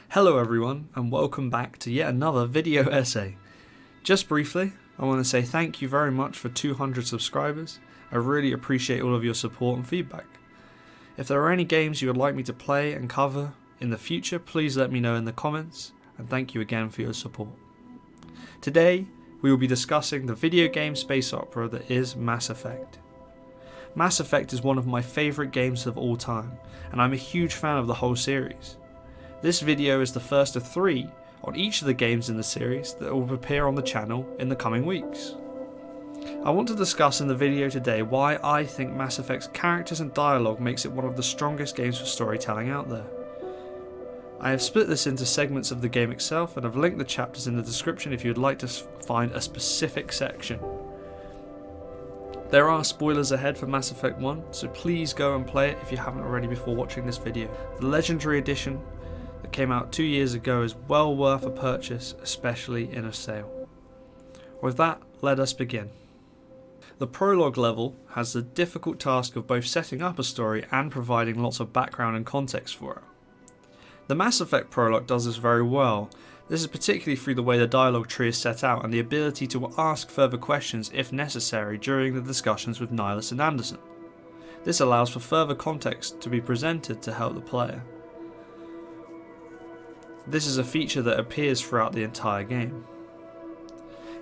Hello everyone, and welcome back to yet another video essay. Just briefly, I want to say thank you very much for 200 subscribers. I really appreciate all of your support and feedback. If there are any games you would like me to play and cover in the future, please let me know in the comments, and thank you again for your support. Today, we will be discussing the video game space opera that is Mass Effect. Mass Effect is one of my favourite games of all time, and I'm a huge fan of the whole series. This video is the first of 3 on each of the games in the series that will appear on the channel in the coming weeks. I want to discuss in the video today why I think Mass Effect's characters and dialogue makes it one of the strongest games for storytelling out there. I have split this into segments of the game itself and have linked the chapters in the description if you would like to find a specific section. There are spoilers ahead for Mass Effect 1, so please go and play it if you haven't already before watching this video. The Legendary Edition that came out 2 years ago is well worth a purchase, especially in a sale. With that, let us begin. The prologue level has the difficult task of both setting up a story and providing lots of background and context for it. The Mass Effect prologue does this very well. This is particularly through the way the dialogue tree is set out and the ability to ask further questions if necessary during the discussions with Ilos and Anderson. This allows for further context to be presented to help the player. This is a feature that appears throughout the entire game.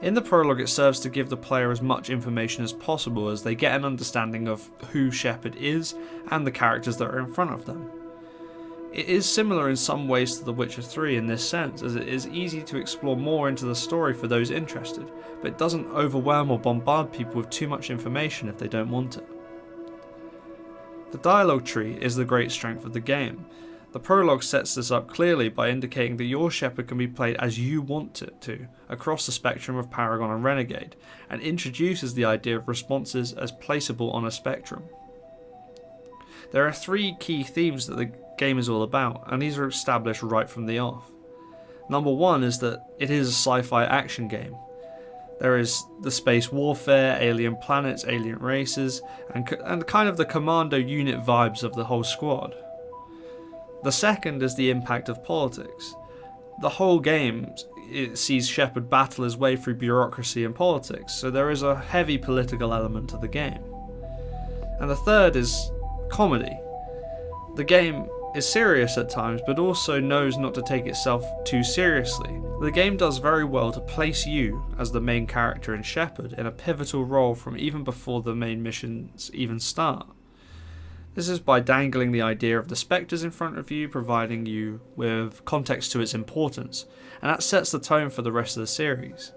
In the prologue, it serves to give the player as much information as possible as they get an understanding of who Shepard is and the characters that are in front of them. It is similar in some ways to The Witcher 3 in this sense, as it is easy to explore more into the story for those interested, but it doesn't overwhelm or bombard people with too much information if they don't want it. The dialogue tree is the great strength of the game. The prologue sets this up clearly by indicating that your Shepard can be played as you want it to, across the spectrum of Paragon and Renegade, and introduces the idea of responses as placeable on a spectrum. There are 3 key themes that the game is all about, and these are established right from the off. Number 1 is that it is a sci-fi action game. There is the space warfare, alien planets, alien races, and kind of the commando unit vibes of the whole squad. The second is the impact of politics. The whole game sees Shepard battle his way through bureaucracy and politics, so there is a heavy political element to the game. And the third is comedy. The game is serious at times, but also knows not to take itself too seriously. The game does very well to place you, as the main character in Shepard, in a pivotal role from even before the main missions even start. This is by dangling the idea of the Spectres in front of you, providing you with context to its importance, and that sets the tone for the rest of the series.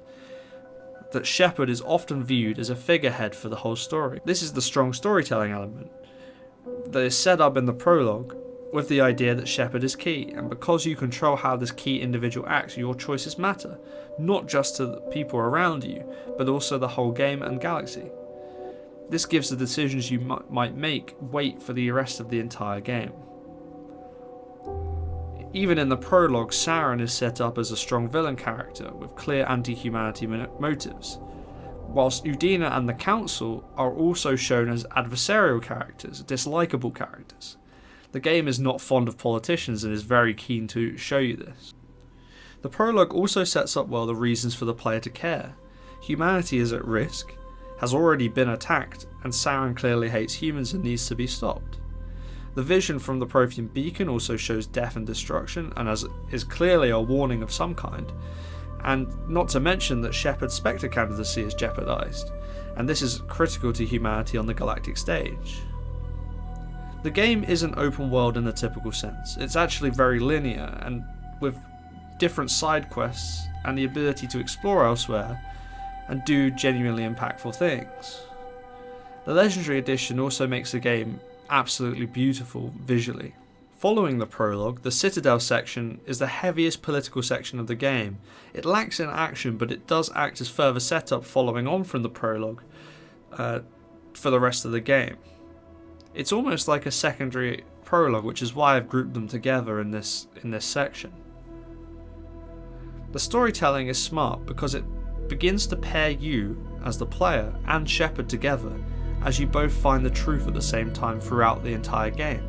That Shepard is often viewed as a figurehead for the whole story. This is the strong storytelling element that is set up in the prologue with the idea that Shepard is key, and because you control how this key individual acts, your choices matter, not just to the people around you, but also the whole game and galaxy. This gives the decisions you might make weight for the rest of the entire game. Even in the prologue, Saren is set up as a strong villain character with clear anti-humanity motives, whilst Udina and the Council are also shown as adversarial characters, dislikable characters. The game is not fond of politicians and is very keen to show you this. The prologue also sets up well the reasons for the player to care. Humanity is at risk, has already been attacked, and Saren clearly hates humans and needs to be stopped. The vision from the Prothean beacon also shows death and destruction, and is clearly a warning of some kind, and not to mention that Shepard's Spectre candidacy is jeopardized, and this is critical to humanity on the galactic stage. The game isn't open world in the typical sense. It's actually very linear, and with different side quests and the ability to explore elsewhere and do genuinely impactful things. The Legendary Edition also makes the game absolutely beautiful visually. Following the prologue, the Citadel section is the heaviest political section of the game. It lacks in action, but it does act as further setup following on from the prologue for the rest of the game. It's almost like a secondary prologue, which is why I've grouped them together in this section. The storytelling is smart because it begins to pair you, as the player, and Shepard together, as you both find the truth at the same time throughout the entire game.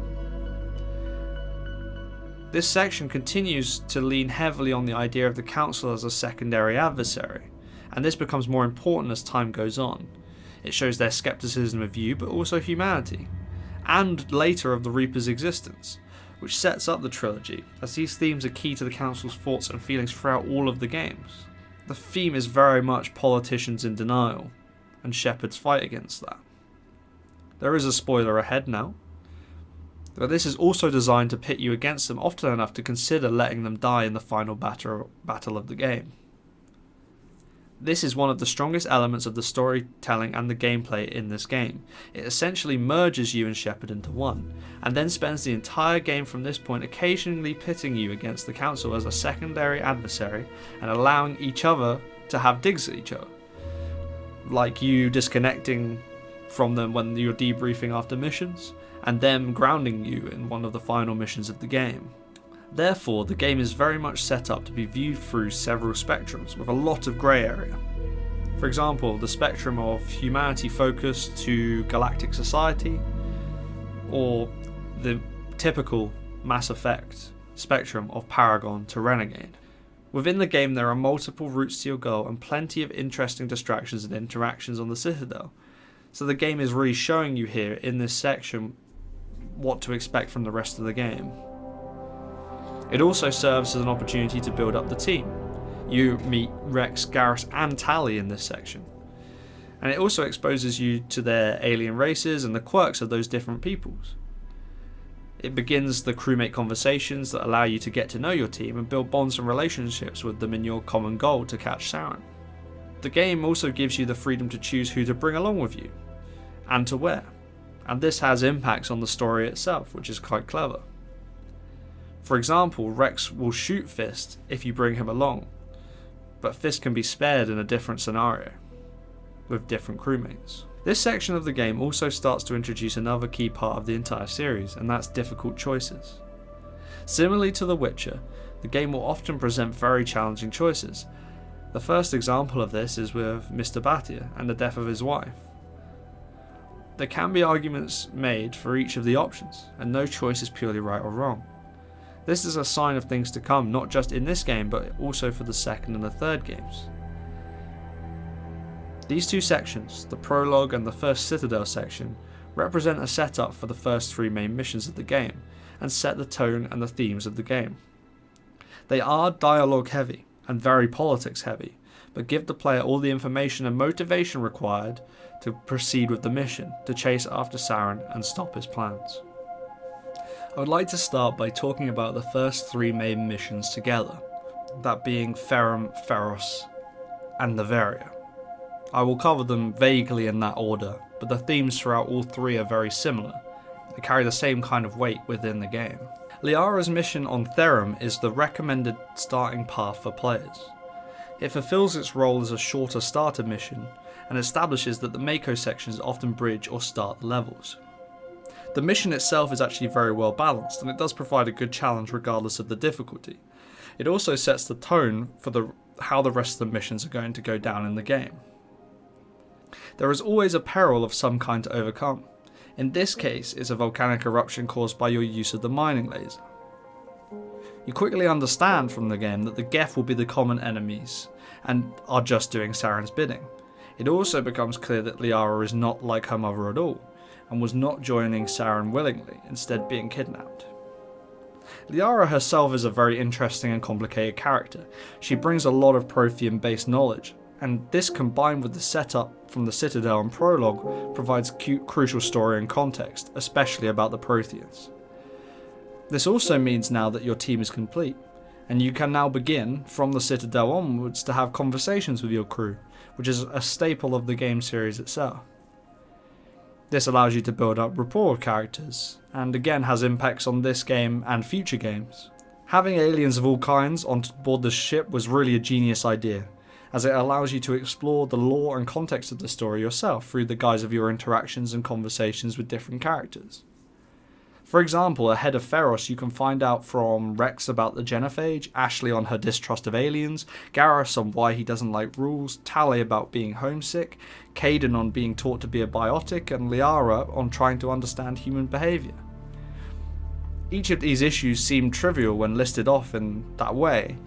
This section continues to lean heavily on the idea of the Council as a secondary adversary, and this becomes more important as time goes on. It shows their skepticism of you, but also humanity, and later of the Reaper's existence, which sets up the trilogy, as these themes are key to the Council's thoughts and feelings throughout all of the games. The theme is very much politicians in denial, and Shepard's fight against that. There is a spoiler ahead now, but this is also designed to pit you against them often enough to consider letting them die in the final battle of the game. This is one of the strongest elements of the storytelling and the gameplay in this game. It essentially merges you and Shepard into one, and then spends the entire game from this point occasionally pitting you against the Council as a secondary adversary and allowing each other to have digs at each other. Like you disconnecting from them when you're debriefing after missions, and them grounding you in one of the final missions of the game. Therefore, the game is very much set up to be viewed through several spectrums, with a lot of grey area. For example, the spectrum of humanity focused to galactic society, or the typical Mass Effect spectrum of Paragon to Renegade. Within the game there are multiple routes to your goal and plenty of interesting distractions and interactions on the Citadel, so the game is really showing you here in this section what to expect from the rest of the game. It also serves as an opportunity to build up the team. You meet Rex, Garrus and Tali in this section. And it also exposes you to their alien races and the quirks of those different peoples. It begins the crewmate conversations that allow you to get to know your team and build bonds and relationships with them in your common goal to catch Saren. The game also gives you the freedom to choose who to bring along with you, and to where. And this has impacts on the story itself, which is quite clever. For example, Rex will shoot Fist if you bring him along, but Fist can be spared in a different scenario, with different crewmates. This section of the game also starts to introduce another key part of the entire series, and that's difficult choices. Similarly to The Witcher, the game will often present very challenging choices. The first example of this is with Mr. Batia and the death of his wife. There can be arguments made for each of the options, and no choice is purely right or wrong. This is a sign of things to come, not just in this game, but also for the second and the third games. These two sections, the Prologue and the first Citadel section, represent a setup for the first three main missions of the game, and set the tone and the themes of the game. They are dialogue heavy, and very politics heavy, but give the player all the information and motivation required to proceed with the mission, to chase after Saren and stop his plans. I would like to start by talking about the first three main missions together, that being Therum, Feros, and Noveria. I will cover them vaguely in that order, but the themes throughout all three are very similar. They carry the same kind of weight within the game. Liara's mission on Therum is the recommended starting path for players. It fulfills its role as a shorter starter mission, and establishes that the Mako sections often bridge or start the levels. The mission itself is actually very well balanced, and it does provide a good challenge regardless of the difficulty. It also sets the tone for how the rest of the missions are going to go down in the game. There is always a peril of some kind to overcome. In this case, it's a volcanic eruption caused by your use of the mining laser. You quickly understand from the game that the Geth will be the common enemies, and are just doing Saren's bidding. It also becomes clear that Liara is not like her mother at all, and was not joining Saren willingly, instead being kidnapped. Liara herself is a very interesting and complicated character. She brings a lot of Prothean-based knowledge, and this combined with the setup from the Citadel and Prologue provides crucial story and context, especially about the Protheans. This also means now that your team is complete, and you can now begin, from the Citadel onwards, to have conversations with your crew, which is a staple of the game series itself. This allows you to build up rapport with characters, and again has impacts on this game and future games. Having aliens of all kinds on board the ship was really a genius idea, as it allows you to explore the lore and context of the story yourself through the guise of your interactions and conversations with different characters. For example, ahead of Feros, you can find out from Rex about the genophage, Ashley on her distrust of aliens, Garrus on why he doesn't like rules, Tali about being homesick, Kaidan on being taught to be a biotic, and Liara on trying to understand human behaviour. Each of these issues seem trivial when listed off in that way,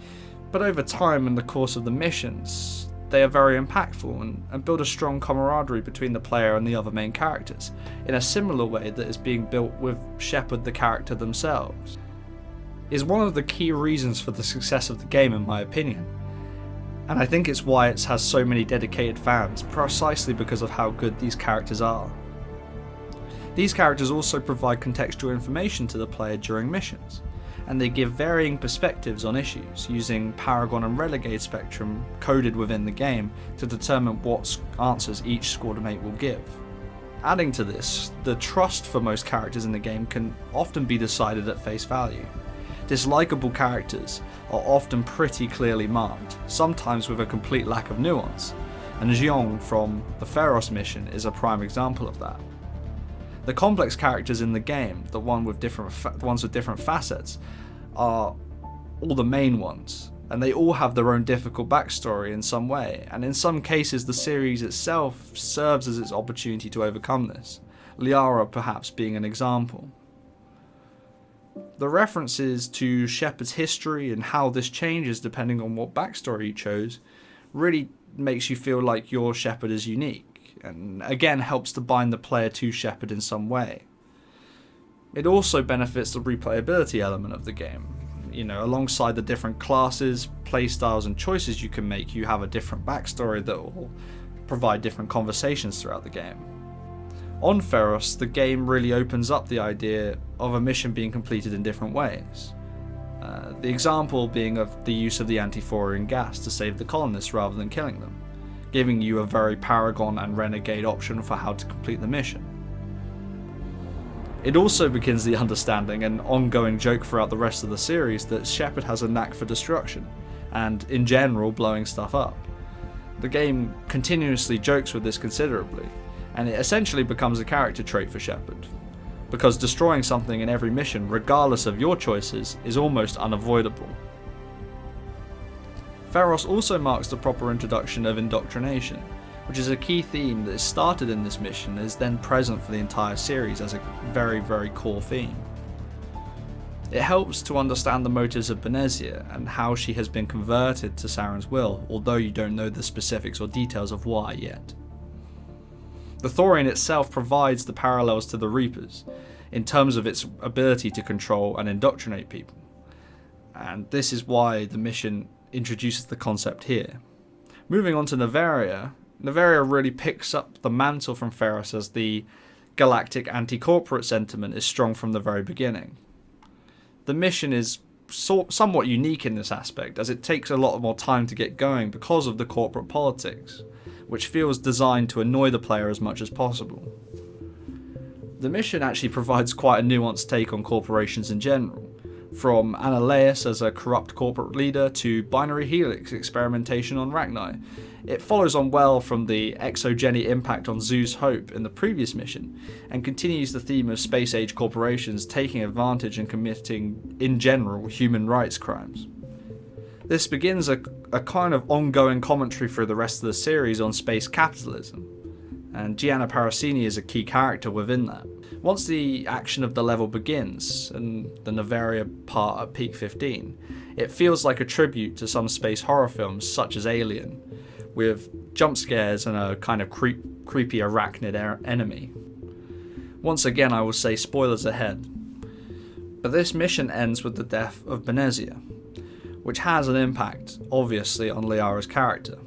but over time in the course of the missions, they are very impactful and build a strong camaraderie between the player and the other main characters, in a similar way that is being built with Shepard the character themselves. Is one of the key reasons for the success of the game, in my opinion, and I think it's why it has so many dedicated fans, precisely because of how good these characters are. These characters also provide contextual information to the player during missions, and they give varying perspectives on issues, using Paragon and Renegade spectrum coded within the game to determine what answers each squad mate will give. Adding to this, the trust for most characters in the game can often be decided at face value. Dislikable characters are often pretty clearly marked, sometimes with a complete lack of nuance, and Xiong from the Feros mission is a prime example of that. The complex characters in the game, the ones with different facets, are all the main ones, and they all have their own difficult backstory in some way, and in some cases the series itself serves as its opportunity to overcome this, Liara perhaps being an example. The references to Shepard's history and how this changes depending on what backstory you chose really makes you feel like your Shepard is unique, and again helps to bind the player to Shepard in some way. It also benefits the replayability element of the game. Alongside the different classes, playstyles and choices you can make, you have a different backstory that will provide different conversations throughout the game. On Feros, the game really opens up the idea of a mission being completed in different ways. The example being of the use of the anti-Thorian gas to save the colonists rather than killing them, giving you a very Paragon and Renegade option for how to complete the mission. It also begins the understanding and ongoing joke throughout the rest of the series that Shepard has a knack for destruction, and in general blowing stuff up. The game continuously jokes with this considerably, and it essentially becomes a character trait for Shepard, because destroying something in every mission, regardless of your choices, is almost unavoidable. Feros also marks the proper introduction of indoctrination, which is a key theme that is started in this mission and is then present for the entire series as a very, very core theme. It helps to understand the motives of Benezia and how she has been converted to Saren's will, although you don't know the specifics or details of why yet. The Thorian itself provides the parallels to the Reapers, in terms of its ability to control and indoctrinate people. And this is why the mission introduces the concept here. Moving on to Noveria, Noveria really picks up the mantle from Feros as the galactic anti-corporate sentiment is strong from the very beginning. The mission is somewhat unique in this aspect, as it takes a lot more time to get going because of the corporate politics, which feels designed to annoy the player as much as possible. The mission actually provides quite a nuanced take on corporations in general, from Annaleus as a corrupt corporate leader to Binary Helix experimentation on Rachni. It follows on well from the exogeny impact on Zeus Hope in the previous mission, and continues the theme of space-age corporations taking advantage and committing, in general, human rights crimes. This begins a kind of ongoing commentary through the rest of the series on space capitalism, and Gianna Paracini is a key character within that. Once the action of the level begins, and the Noveria part at peak 15, it feels like a tribute to some space horror films such as Alien, with jump scares and a kind of creepy arachnid enemy. Once again, I will say spoilers ahead, but this mission ends with the death of Benezia, which has an impact, obviously, on Liara's character.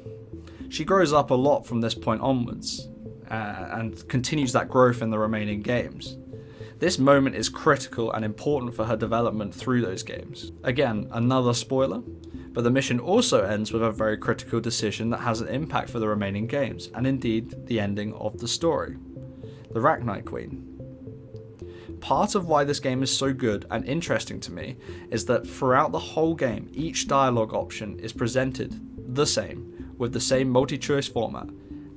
She grows up a lot from this point onwards, and continues that growth in the remaining games. This moment is critical and important for her development through those games. Again, another spoiler, but the mission also ends with a very critical decision that has an impact for the remaining games, and indeed the ending of the story, the Rachni Queen. Part of why this game is so good and interesting to me is that throughout the whole game, each dialogue option is presented the same, with the same multi-choice format,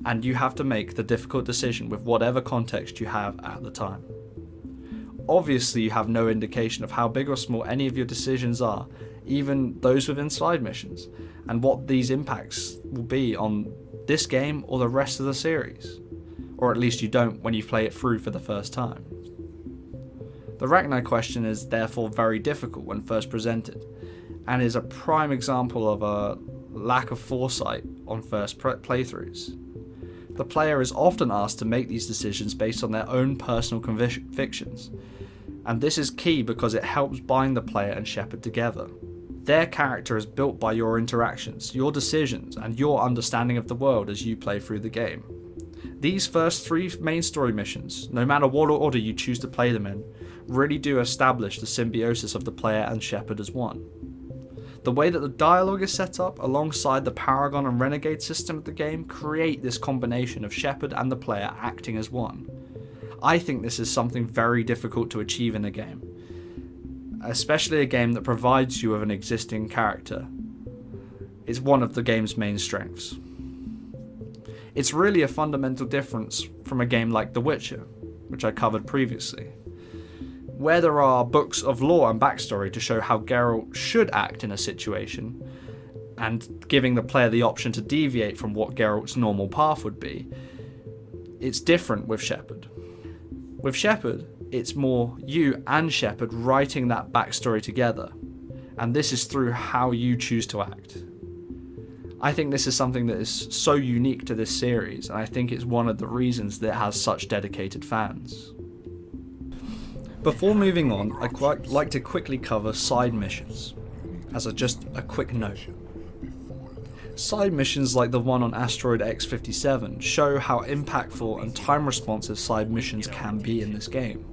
and you have to make the difficult decision with whatever context you have at the time. Obviously, you have no indication of how big or small any of your decisions are, even those within side missions, and what these impacts will be on this game or the rest of the series. Or at least you don't when you play it through for the first time. The Rachni question is therefore very difficult when first presented, and is a prime example of a lack of foresight on first playthroughs. The player is often asked to make these decisions based on their own personal convictions, and this is key because it helps bind the player and Shepard together. Their character is built by your interactions, your decisions, and your understanding of the world as you play through the game. These first 3 main story missions, no matter what order you choose to play them in, really do establish the symbiosis of the player and Shepard as one. The way that the dialogue is set up alongside the Paragon and Renegade system of the game create this combination of Shepard and the player acting as one. I think this is something very difficult to achieve in a game, especially a game that provides you with an existing character. It's one of the game's main strengths. It's really a fundamental difference from a game like The Witcher, which I covered previously, where there are books of lore and backstory to show how Geralt should act in a situation, and giving the player the option to deviate from what Geralt's normal path would be. It's different with Shepard. With Shepard, it's more you and Shepard writing that backstory together, and this is through how you choose to act. I think this is something that is so unique to this series, and I think it's one of the reasons that it has such dedicated fans. Before moving on, I'd quite like to quickly cover side missions, as just a quick note. Side missions like the one on Asteroid X-57 show how impactful and time-responsive side missions can be in this game.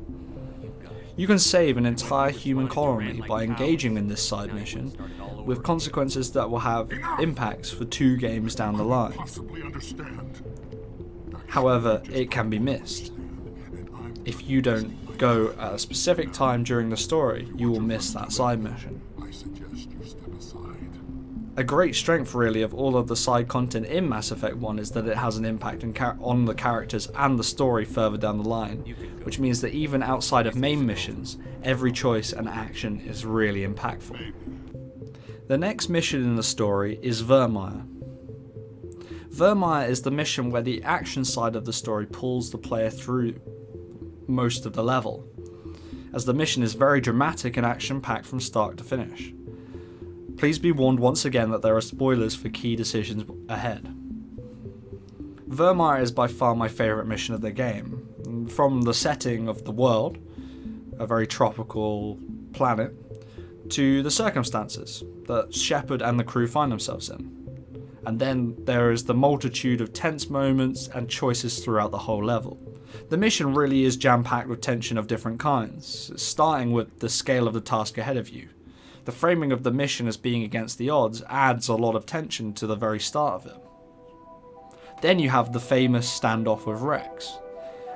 You can save an entire human colony by engaging in this side mission, with consequences that will have impacts for 2 games down the line. However, it can be missed. If you don't go at a specific time during the story, you will miss that side mission. A great strength really of all of the side content in Mass Effect 1 is that it has an impact on the characters and the story further down the line, which means that even outside of main missions, every choice and action is really impactful. The next mission in the story is Virmire. Virmire is the mission where the action side of the story pulls the player through most of the level, as the mission is very dramatic and action-packed from start to finish. Please be warned once again that there are spoilers for key decisions ahead. Virmire is by far my favourite mission of the game. From the setting of the world, a very tropical planet, to the circumstances that Shepard and the crew find themselves in. And then there is the multitude of tense moments and choices throughout the whole level. The mission really is jam-packed with tension of different kinds, starting with the scale of the task ahead of you. The framing of the mission as being against the odds adds a lot of tension to the very start of it. Then you have the famous standoff with Rex,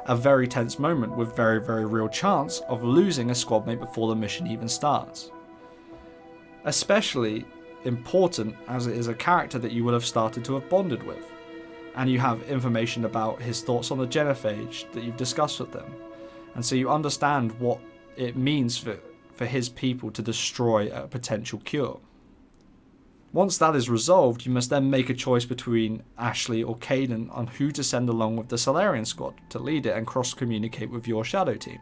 a very tense moment with very real chance of losing a squadmate before the mission even starts. Especially important as it is a character that you would have started to have bonded with, and you have information about his thoughts on the genophage that you've discussed with them, and so you understand what it means for his people to destroy a potential cure. Once that is resolved, you must then make a choice between Ashley or Kaidan on who to send along with the Solarian squad to lead it and cross-communicate with your Shadow team.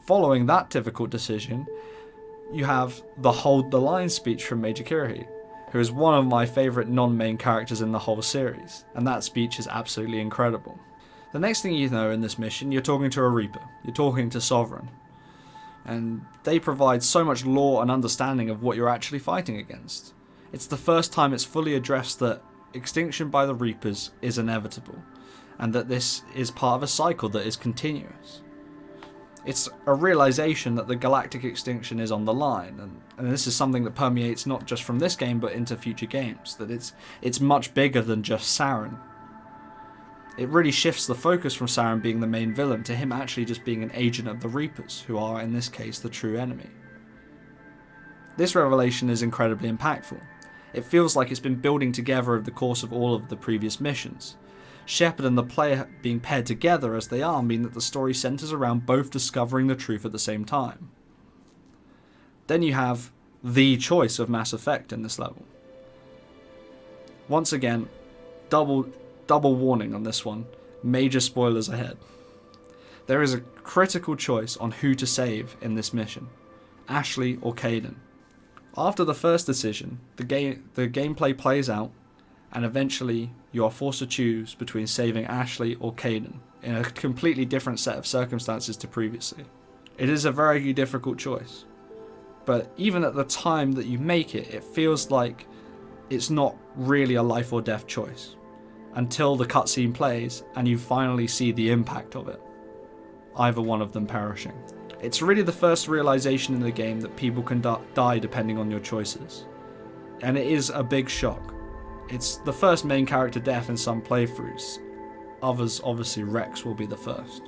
Following that difficult decision, you have the Hold the Line speech from Major Kirrahe, who is one of my favourite non-main characters in the whole series, and that speech is absolutely incredible. The next thing you know in this mission, you're talking to a Reaper, you're talking to Sovereign, and they provide so much lore and understanding of what you're actually fighting against. It's the first time it's fully addressed that extinction by the Reapers is inevitable, and that this is part of a cycle that is continuous. It's a realization that the galactic extinction is on the line, and this is something that permeates not just from this game but into future games, that it's much bigger than just Saren. It really shifts the focus from Saren being the main villain to him actually just being an agent of the Reapers, who are in this case the true enemy. This revelation is incredibly impactful. It feels like it's been building together over the course of all of the previous missions. Shepard and the player being paired together as they are mean that the story centres around both discovering the truth at the same time. Then you have the choice of Mass Effect in this level. Once again, double warning on this one, major spoilers ahead. There is a critical choice on who to save in this mission, Ashley or Kaidan. After the first decision, the gameplay plays out, and eventually you are forced to choose between saving Ashley or Kaidan in a completely different set of circumstances to previously. It is a very difficult choice, but even at the time that you make it, it feels like it's not really a life or death choice until the cutscene plays and you finally see the impact of it, either one of them perishing. It's really the first realization in the game that people can die depending on your choices, and it is a big shock. It's the first main character death in some playthroughs. Others, obviously Rex will be the first.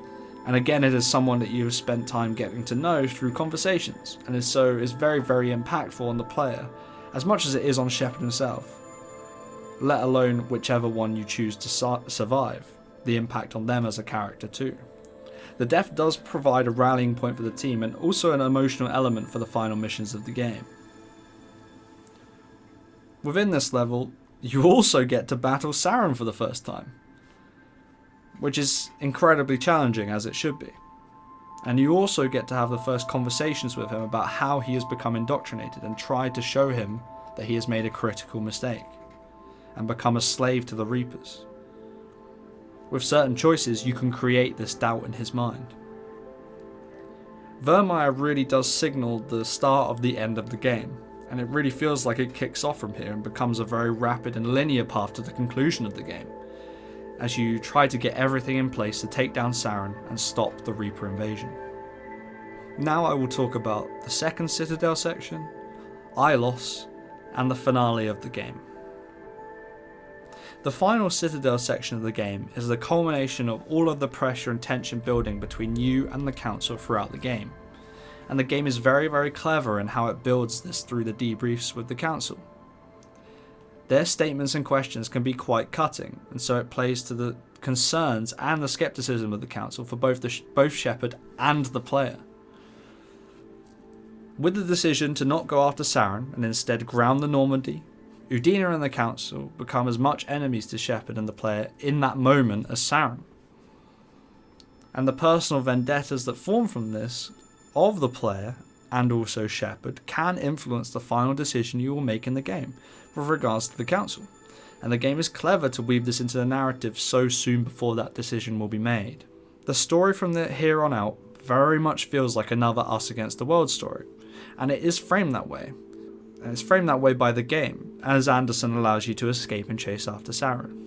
And again, it is someone that you have spent time getting to know through conversations, and is very, very impactful on the player, as much as it is on Shepard himself, let alone whichever one you choose to survive, the impact on them as a character too. The death does provide a rallying point for the team, and also an emotional element for the final missions of the game. Within this level, you also get to battle Saren for the first time, which is incredibly challenging, as it should be. And you also get to have the first conversations with him about how he has become indoctrinated and tried to show him that he has made a critical mistake and become a slave to the Reapers. With certain choices, you can create this doubt in his mind. Virmire really does signal the start of the end of the game, and it really feels like it kicks off from here and becomes a very rapid and linear path to the conclusion of the game, as you try to get everything in place to take down Saren and stop the Reaper invasion. Now I will talk about the second Citadel section, Ilos, and the finale of the game. The final Citadel section of the game is the culmination of all of the pressure and tension building between you and the Council throughout the game, and the game is very, very clever in how it builds this through the debriefs with the Council. Their statements and questions can be quite cutting, and so it plays to the concerns and the skepticism of the Council for both Shepard and the player. With the decision to not go after Saren and instead ground the Normandy, Udina and the Council become as much enemies to Shepard and the player in that moment as Saren. And the personal vendettas that form from this, of the player and also Shepard, can influence the final decision you will make in the game with regards to the Council. And the game is clever to weave this into the narrative so soon before that decision will be made. The story from here on out very much feels like another Us Against the World story, and it is framed that way. And it's framed that way by the game, as Anderson allows you to escape and chase after Saren.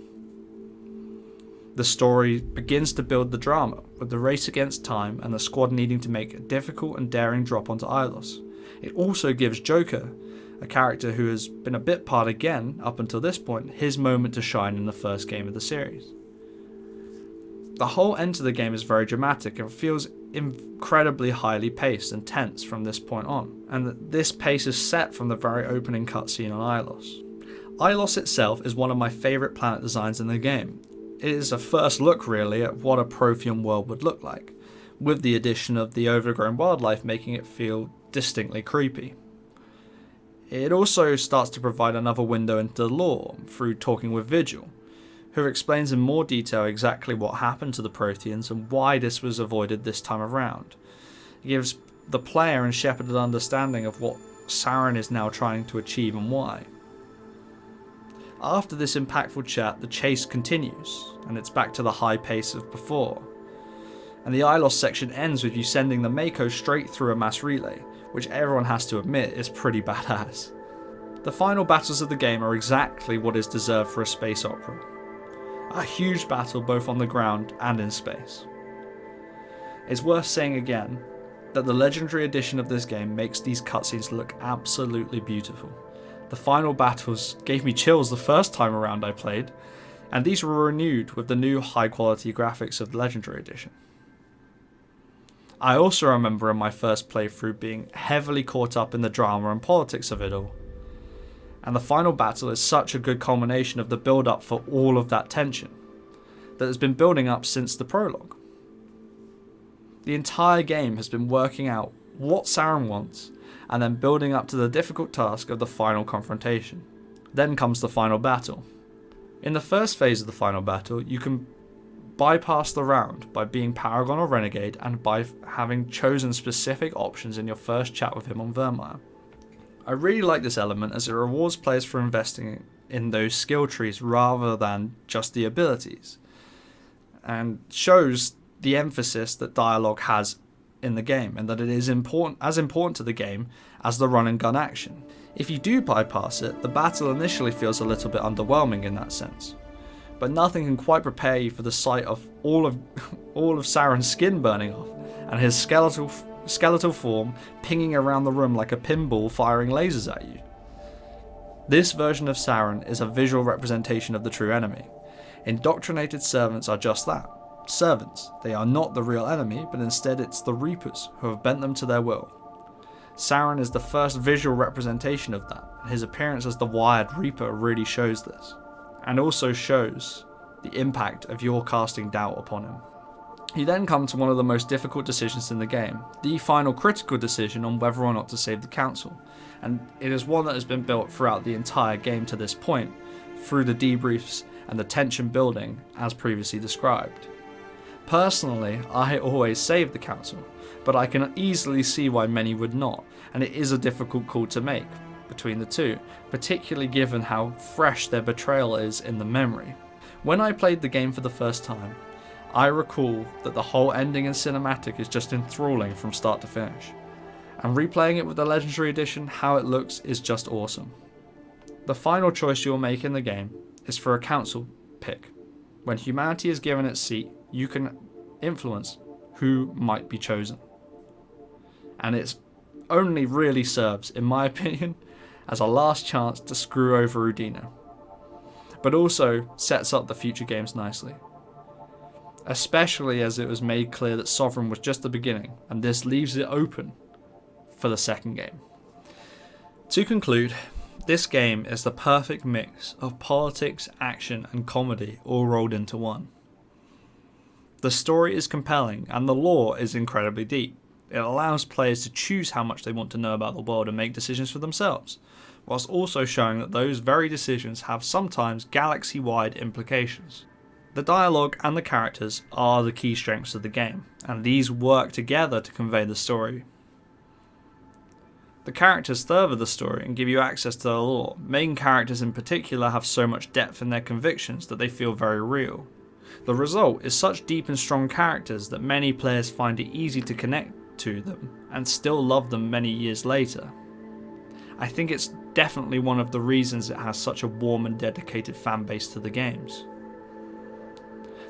The story begins to build the drama, with the race against time and the squad needing to make a difficult and daring drop onto Ilos. It also gives Joker, a character who has been a bit part again up until this point, his moment to shine in the first game of the series. The whole end to the game is very dramatic and feels incredibly highly paced and tense from this point on, and this pace is set from the very opening cutscene on Ilos. Ilos itself is one of my favourite planet designs in the game. It is a first look really at what a Prothean world would look like, with the addition of the overgrown wildlife making it feel distinctly creepy. It also starts to provide another window into the lore through talking with Vigil, who explains in more detail exactly what happened to the Protheans and why this was avoided this time around. It gives the player and Shepard an understanding of what Saren is now trying to achieve and why. After this impactful chat, the chase continues, and it's back to the high pace of before. And the Ilos section ends with you sending the Mako straight through a mass relay, which everyone has to admit is pretty badass. The final battles of the game are exactly what is deserved for a space opera. A huge battle both on the ground and in space. It's worth saying again that the Legendary Edition of this game makes these cutscenes look absolutely beautiful. The final battles gave me chills the first time around I played, and these were renewed with the new high quality graphics of the Legendary Edition. I also remember in my first playthrough being heavily caught up in the drama and politics of it all. And the final battle is such a good culmination of the build up for all of that tension that has been building up since the prologue. The entire game has been working out what Saren wants and then building up to the difficult task of the final confrontation. Then comes the final battle. In the first phase of the final battle, you can bypass the round by being Paragon or Renegade and by having chosen specific options in your first chat with him on Virmire. I really like this element as it rewards players for investing in those skill trees rather than just the abilities, and shows the emphasis that dialogue has in the game and that it is as important to the game as the run and gun action. If you do bypass it, the battle initially feels a little bit underwhelming in that sense, but nothing can quite prepare you for the sight of all of Sauron's skin burning off and his skeletal form pinging around the room like a pinball firing lasers at you. This version of Sauron is a visual representation of the true enemy. Indoctrinated servants are just that. Servants. They are not the real enemy, but instead it's the Reapers who have bent them to their will. Sauron is the first visual representation of that, and his appearance as the Wired Reaper really shows this, and also shows the impact of your casting doubt upon him. You then come to one of the most difficult decisions in the game, the final critical decision on whether or not to save the Council, and it is one that has been built throughout the entire game to this point, through the debriefs and the tension building as previously described. Personally, I always save the Council, but I can easily see why many would not, and it is a difficult call to make between the two, particularly given how fresh their betrayal is in the memory. When I played the game for the first time, I recall that the whole ending and cinematic is just enthralling from start to finish, and replaying it with the Legendary Edition, how it looks is just awesome. The final choice you'll make in the game is for a council pick. When humanity is given its seat, you can influence who might be chosen. And it only really serves, in my opinion, as a last chance to screw over Udina, but also sets up the future games nicely. Especially as it was made clear that Sovereign was just the beginning, and this leaves it open for the second game. To conclude, this game is the perfect mix of politics, action and comedy all rolled into one. The story is compelling and the lore is incredibly deep. It allows players to choose how much they want to know about the world and make decisions for themselves, whilst also showing that those very decisions have sometimes galaxy-wide implications. The dialogue and the characters are the key strengths of the game, and these work together to convey the story. The characters further the story and give you access to the lore. Main characters in particular have so much depth in their convictions that they feel very real. The result is such deep and strong characters that many players find it easy to connect to them and still love them many years later. I think it's definitely one of the reasons it has such a warm and dedicated fan base to the games.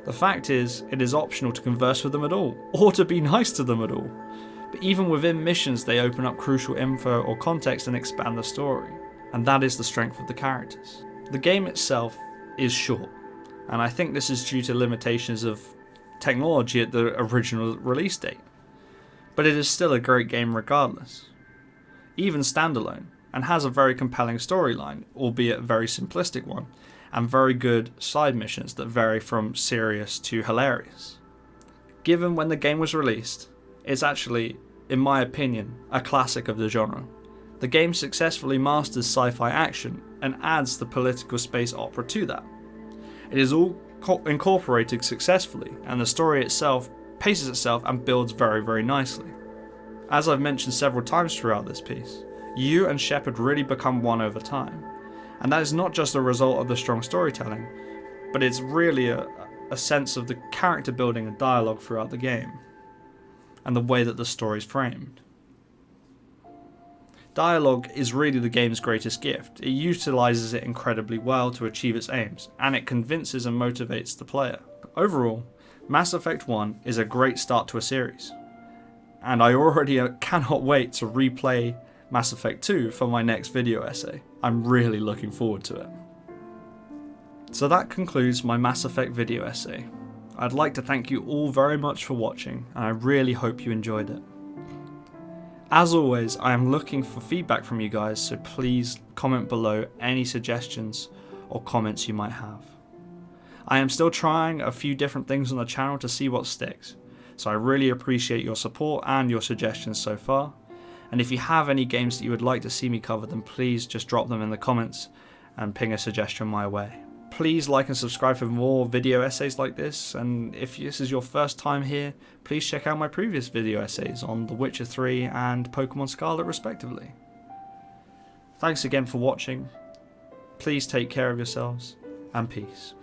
The fact is, it is optional to converse with them at all, or to be nice to them at all. But even within missions they open up crucial info or context and expand the story, and that is the strength of the characters. The game itself is short, and I think this is due to limitations of technology at the original release date. But it is still a great game regardless, even standalone, and has a very compelling storyline, albeit a very simplistic one, and very good side missions that vary from serious to hilarious. Given when the game was released, it's actually, in my opinion, a classic of the genre. The game successfully masters sci-fi action and adds the political space opera to that. It is all incorporated successfully, and the story itself paces itself and builds very, very nicely. As I've mentioned several times throughout this piece, you and Shepard really become one over time, and that is not just a result of the strong storytelling, but it's really a sense of the character building and dialogue throughout the game, and the way that the story is framed. Dialogue is really the game's greatest gift. It utilises it incredibly well to achieve its aims, and it convinces and motivates the player. Overall, Mass Effect 1 is a great start to a series, and I already cannot wait to replay Mass Effect 2 for my next video essay. I'm really looking forward to it. So that concludes my Mass Effect video essay. I'd like to thank you all very much for watching, and I really hope you enjoyed it. As always, I am looking for feedback from you guys, so please comment below any suggestions or comments you might have. I am still trying a few different things on the channel to see what sticks, so I really appreciate your support and your suggestions so far. And if you have any games that you would like to see me cover, then please just drop them in the comments and ping a suggestion my way. Please like and subscribe for more video essays like this, and if this is your first time here, please check out my previous video essays on The Witcher 3 and Pokemon Scarlet respectively. Thanks again for watching, please take care of yourselves, and peace.